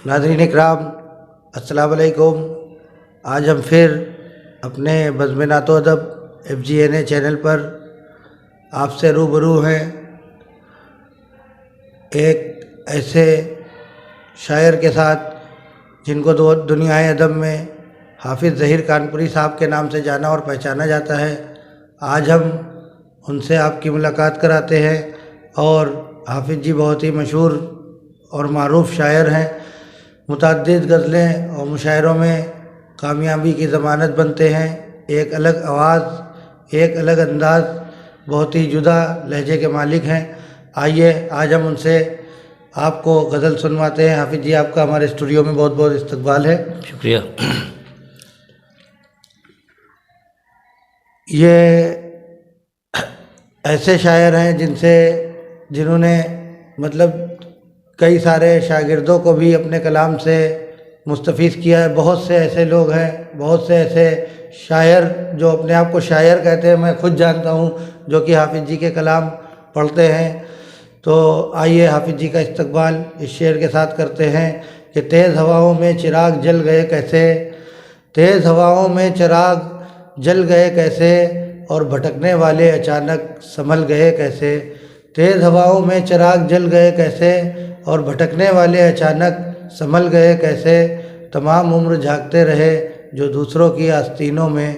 ناظرین اکرام السلام علیکم۔ آج ہم پھر اپنے بزم نعت و ادب FGNA چینل پر آپ سے روبرو ہیں ایک ایسے شاعر کے ساتھ جن کو دنیائے ادب میں حافظ ظہیر کانپوری صاحب کے نام سے جانا اور پہچانا جاتا ہے۔ آج ہم ان سے آپ کی ملاقات کراتے ہیں، اور حافظ جی بہت ہی مشہور اور معروف شاعر ہیں۔ متعدد غزلیں اور مشاعروں میں کامیابی کی ضمانت بنتے ہیں۔ ایک الگ آواز، ایک الگ انداز، بہت ہی جدا لہجے کے مالک ہیں۔ آئیے آج ہم ان سے آپ کو غزل سنواتے ہیں۔ حافظ جی، آپ کا ہمارے اسٹوڈیو میں بہت بہت استقبال ہے۔ شکریہ۔ یہ ایسے شاعر ہیں جنہوں نے کئی سارے شاگردوں کو بھی اپنے کلام سے مستفیض کیا ہے۔ بہت سے ایسے لوگ ہیں، بہت سے ایسے شاعر جو اپنے آپ کو شاعر کہتے ہیں، میں خود جانتا ہوں، جو کہ حافظ جی کے کلام پڑھتے ہیں۔ تو آئیے حافظ جی کا استقبال اس شعر کے ساتھ کرتے ہیں کہ تیز ہواؤں میں چراغ جل گئے کیسے، تیز ہواؤں میں چراغ جل گئے کیسے، اور بھٹکنے والے اچانک سنبھل گئے کیسے۔ تیز ہواؤں میں چراغ جل گئے کیسے، اور بھٹکنے والے اچانک سنبھل گئے کیسے۔ تمام عمر جھانکتے رہے جو دوسروں کی آستینوں میں،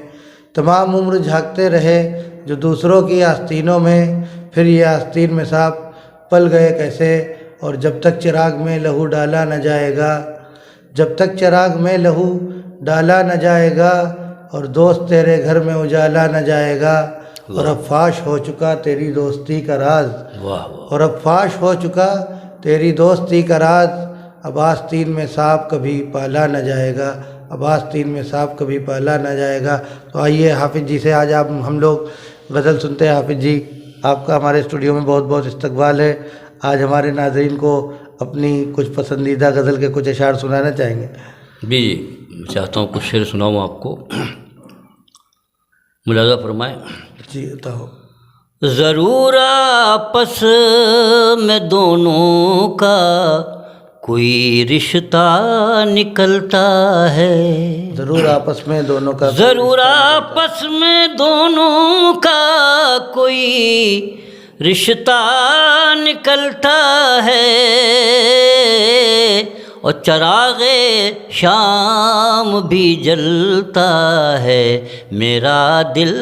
تمام عمر جھانکتے رہے جو دوسروں کی آستینوں میں، پھر یہ آستین میں سانپ پل گئے کیسے۔ اور جب تک چراغ میں لہو ڈالا نہ جائے گا، جب تک چراغ میں لہو ڈالا نہ جائے گا، اور دوست تیرے گھر میں اجالا نہ جائے گا، اور اب فاش ہو چکا تیری دوستی کا راز، اور اب فاش ہو چکا تیری دوستی کا راز، اب آستین میں سانپ کبھی پالا نہ جائے گا، اب آستین میں سانپ کبھی پالا نہ جائے گا۔ تو آئیے حافظ جی سے آج ہم لوگ غزل سنتے ہیں۔ حافظ جی، آپ کا ہمارے اسٹوڈیو میں بہت بہت استقبال ہے۔ آج ہمارے ناظرین کو اپنی کچھ پسندیدہ غزل کے کچھ اشعار سنانا چاہیں گے؟ جی، چاہتا ہوں کچھ شعر سناؤں آپ کو، ملاحظہ فرمائیں۔ جی بتاؤ۔ ضرور آپس میں دونوں کا کوئی رشتہ نکلتا ہے، ضرور آپس میں دونوں کا، ضرور آپس میں دونوں کا کوئی رشتہ نکلتا ہے، اور چراغ شام بھی جلتا ہے، میرا دل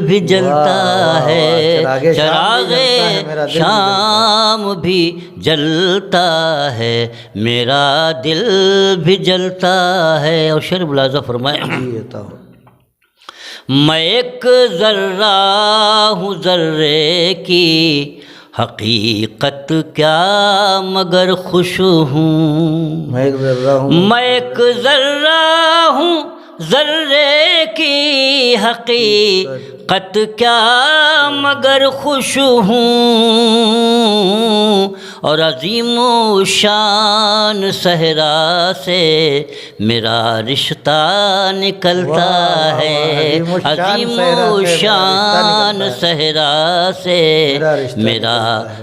بھی جلتا ہے، چراغ شام بھی جلتا ہے، میرا دل بھی جلتا ہے۔ اور شعر ملاحظہ فرمائیں۔ میں ایک ذرہ ہوں، ذرے کی حقیقت کیا مگر خوش ہوں، میں ایک ذرہ ہوں، میں ایک ذرہ ہوں، ذرے کی حقیقت کیا مگر خوش ہوں، اور عظیم و شان صحرا سے میرا رشتہ نکلتا ہے، عظیم و شان صحرا سے میرا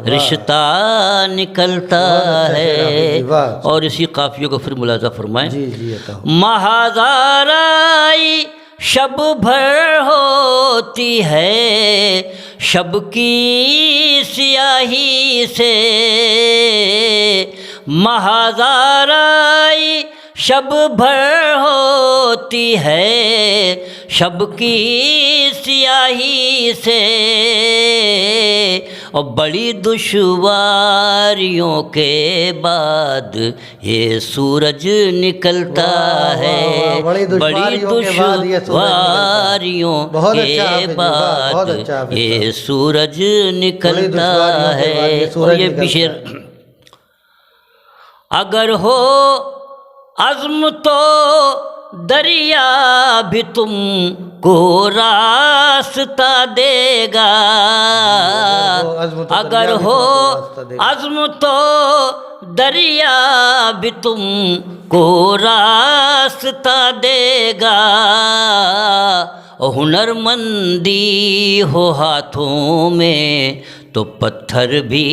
رشتہ نکلتا ہے۔ اور اسی قافیے کو پھر ملاحظہ فرمائیں۔ مہازارائی شب بھر ہوتی ہے شب کی سیاہی سے، مہازارائی شب بھر ہوتی ہے شب کی سیاہی سے، اور بڑی دشواریوں کے بعد یہ سورج نکلتا ہے، بڑی دشواریوں کے بعد یہ سورج نکلتا ہے۔ اور یہ بھی شعر، اگر ہو عزم تو دریا بھی تم کو راستہ دے گا، اگر ہو عزم تو دریا بھی تم کو راستہ دے گا، ہنر مندی ہو ہاتھوں میں تو پتھر بھی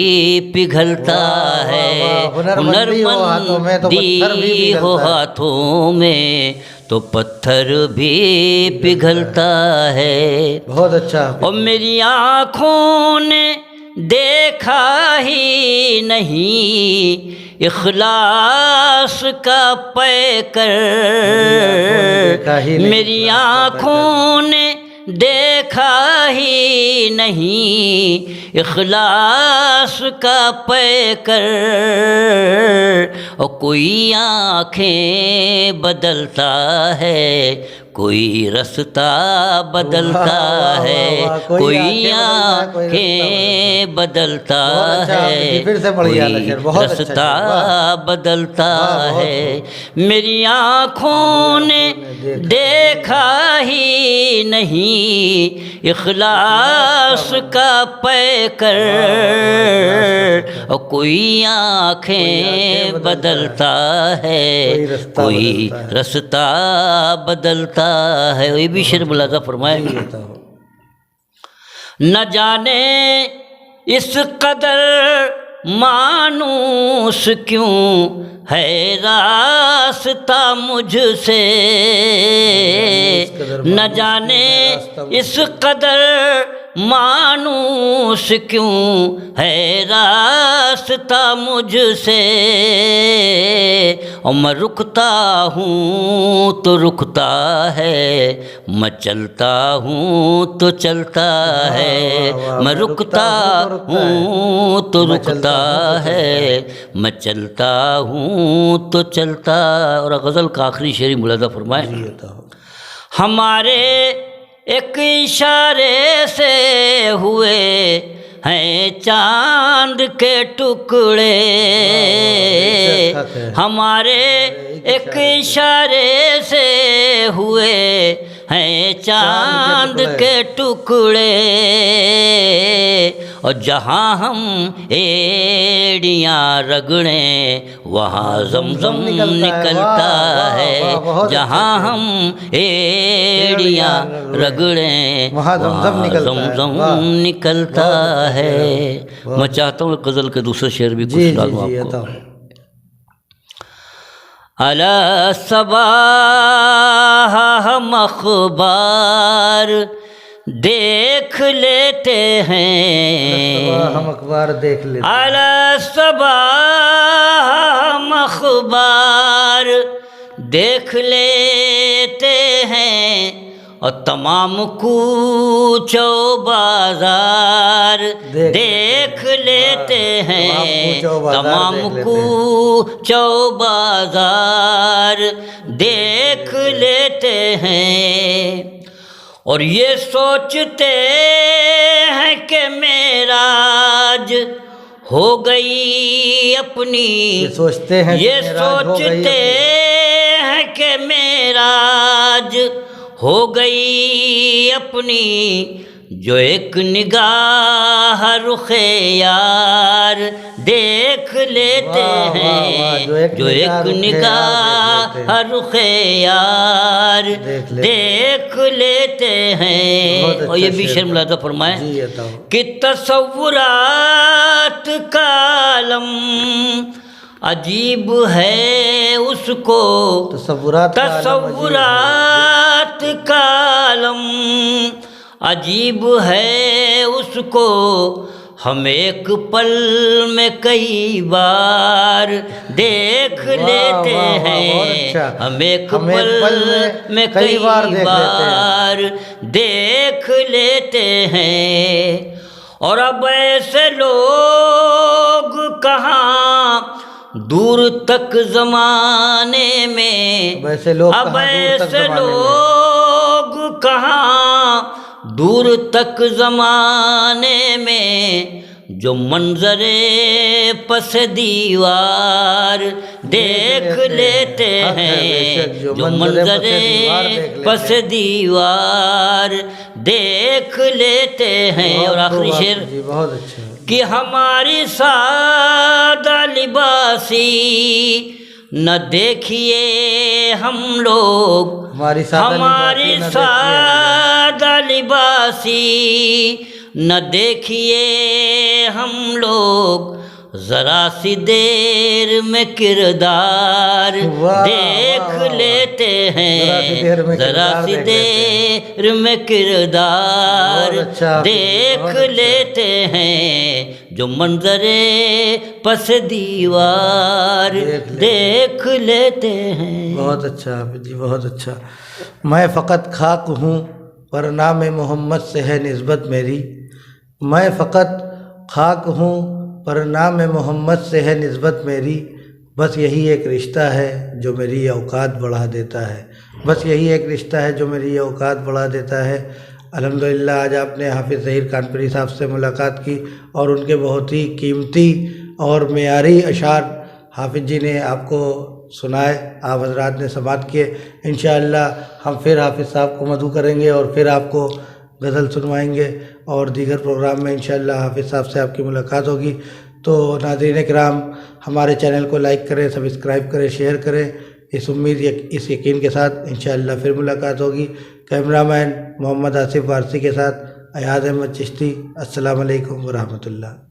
پگھلتا ہے، ہنرمندی ہو ہاتھوں میں تو پتھر بھی پگھلتا ہے۔ بہت اچھا۔ اور میری آنکھوں نے دیکھا ہی نہیں اخلاص کا پیکر، میری آنکھوں نے دیکھا ہی نہیں اخلاص کا پیکر، اور کوئی آنکھیں بدلتا ہے، کوئی رستہ بدلتا ہے، کوئی آنکھیں بدلتا ہے، کوئی رستہ بدلتا ہے۔ میری آنکھوں نے دیکھا ہی نہیں اخلاص کا پیکر، اور کوئی آنکھیں بدلتا ہے، کوئی رستہ بدلتا ہے۔ یہ بھی شعر ملاحظہ فرمائے، نہ جانے اس قدر مانوس کیوں ہے راستہ مجھ سے، نہ جانے اس قدر مانوس کیوں ہے راستہ مجھ سے، اور میں رکتا ہوں تو رکتا ہے، میں چلتا ہوں تو چلتا ہے، میں رکتا ہوں تو رکتا ہے، میں چلتا ہوں تو چلتا۔ اور غزل کا آخری شعر ملاحظہ فرمائے، ہمارے ایک اشارے سے ہوئے ہیں چاند کے ٹکڑے، ہمارے ایک اشارے سے ہوئے ہیں چاند کے ٹکڑے، اور جہاں ہم ایڑیاں رگڑیں وہاں زمزم نکلتا ہے، جہاں ہم ایڑیاں رگڑیں وہاں زمزم نکلتا ہے۔ میں چاہتا ہوں غزل کے دوسرے شعر بھی کچھ سنا دوں آپ کو۔ الا صباح ہم اخبار دیکھ لیتے ہیں، ہم اخبار دیکھ لیتے ہیں، الا صباح ہم اخبار دیکھ لیتے ہیں، اور تمام کوچو بازار دیکھ لیتے ہیں، تمام کوچو بازار دیکھ لیتے ہیں، اور یہ سوچتے ہیں کہ معراج ہو گئی اپنی، یہ سوچتے ہیں کہ معراج ہو گئی اپنی، جو ایک نگاہ رخ یار دیکھ لیتے ہیں، جو ایک نگاہ رخ یار دیکھ لیتے ہیں۔ اور یہ بھی شعر ملاحظہ فرمائیں کہ تصورات کا عالم عجیب ہے اس کو، تصورات کا عالم عجیب ہے اس کو، ہم ایک پل میں کئی بار دیکھ لیتے ہیں، ہم ایک پل میں کئی بار دیکھ لیتے ہیں، اور اب ایسے لوگ کہاں دور تک زمانے میں، اب ایسے لوگ کہاں دور تک زمانے میں، جو منظر پس دیوار دیکھ لیتے ہیں، جو منظر پس دیوار دیکھ لیتے ہیں۔ اور آخری شعر کہ ہماری سادہ لباسی نہ دیکھیے ہم لوگ، ہماری سادہ لباسی نہ دیکھیے ہم لوگ ذرا سی دیر میں کردار دیکھ لیتے ہیں، ذرا سی دیر میں کردار دیکھ لیتے ہیں، جو منظر پس دیوار دیکھ لیتے ہیں۔ بہت اچھا حافظ جی، بہت اچھا۔ میں فقط خاک ہوں پر نام محمد سے ہے نسبت میری، میں فقط خاک ہوں پر نام محمد سے ہے نسبت میری، بس یہی ایک رشتہ ہے جو میری اوقات بڑھا دیتا ہے، بس یہی ایک رشتہ ہے جو میری اوقات بڑھا دیتا ہے۔ الحمدللہ آج آپ نے حافظ ظہیر کانپوری صاحب سے ملاقات کی اور ان کے بہت ہی قیمتی اور معیاری اشعار حافظ جی نے آپ کو سنائے، آپ حضرات نے سماعت کیے۔ انشاءاللہ ہم پھر حافظ صاحب کو مدعو کریں گے اور پھر آپ کو غزل سنوائیں گے، اور دیگر پروگرام میں انشاءاللہ حافظ صاحب سے آپ کی ملاقات ہوگی۔ تو ناظرین کرام، ہمارے چینل کو لائک کریں، سبسکرائب کریں، شیئر کریں، اس امید اس یقین کے ساتھ انشاءاللہ پھر ملاقات ہوگی۔ کیمرہ مین محمد آصف وارثی کے ساتھ ایاز احمد چشتی۔ السلام علیکم ورحمۃ اللہ۔